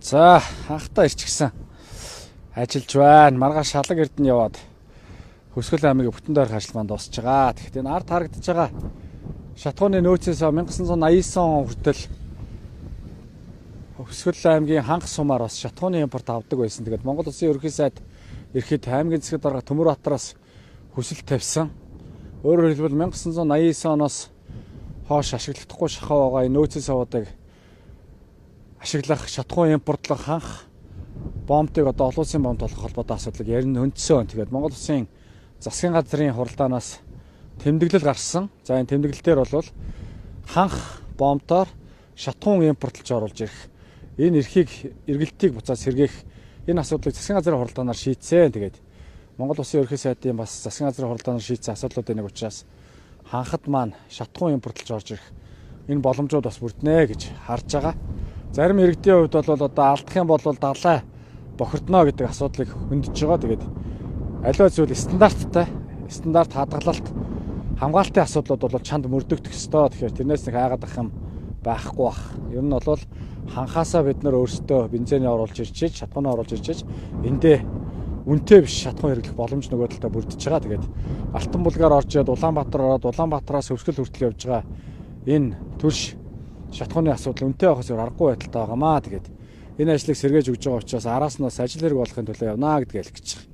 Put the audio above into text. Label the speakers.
Speaker 1: За анхтаа ирчихсэн. Ажиллаж байна. Маргааш шалаг эрдэнэ яваад Хөсгөл аймгийн бүтэн дайрах ажил маань дуусж байгаа. Тэгэхдээ энэ ард харагдаж байгаа шатхууны нөөцөөс 1989 он хүртэл Хөсгөл аймгийн ханх сумаар бас шатхууны импорт авдаг байсан. Тэгээд Монгол Улсын ерөнхий сайд ирэхэд аймгийн засгийн дарга Төмөрбаатараас хүсэлт тавьсан. Өөрөөр хэлбэл 1989 оноос хойш ашиглахдаггүй шахаа байгаа энэ нөөцийн савуудыг ашиглах, шатхуун импортлох ханх бомбыг одоо олон улсын бомб толгох холбоотой асуудлыг ярин хөндсөн. Тэгээд Монгол Улсын засгийн газрын хуралдаанаас тэмдэглэл гарсан. За энэ тэмдэглэлээр бол ханх бомбоор шатхуун импортлж оруулж ирэх, энэ эрхийг эргэлтийг буцаад сэргээх энэ асуудлыг засгийн газрын хуралдаанаар шийдсэн. Тэгээд Монгол Улсын ерөнхий сайдын бас засгийн газрын хуралдаанаар шийдсэн асуудлуудын нэг учраас ханхад маань шатхуун импортлж орж ирэх энэ боломжууд бас бүрднэ гэж харж байгаа. Зарим иргэдийн хувьд бол одоо алдах юм бол далай бохирдно гэдэг асуудлыг хөндөж байгаа. Тэгээд аливаа зүйл стандарт хадгалалт хамгаалтын асуудлууд бол чанд мөрдөгдөх ёстой. Тэгэхээр тэрнээс нэг хайгаад ах юм байхгүй бах. Ер нь бол ханхаасаа бид нар өөрсдөө бензиний оруулж ирчээж, шатхуунаа оруулж ирчээж эндээ үнэтэй биш шатхуун хэрэглэх боломж нөгөө талдаа бүрдэж байгаа. Тэгээд Алтан булгаар орж яд Улаанбаатар ороод Улаанбаатараас Хөсгөл хүртэл явж байгаа энэ төрш шатхууны асуудал үнэтэй байхаас өөр аргагүй байдалтай байгаамаа. Тэгээд энэ ажлыг сэргээж өгж байгаа учраас араас нь бас ажил хэрэг болохын төлөө явнаа гэдгийг хэлэх гэж байна.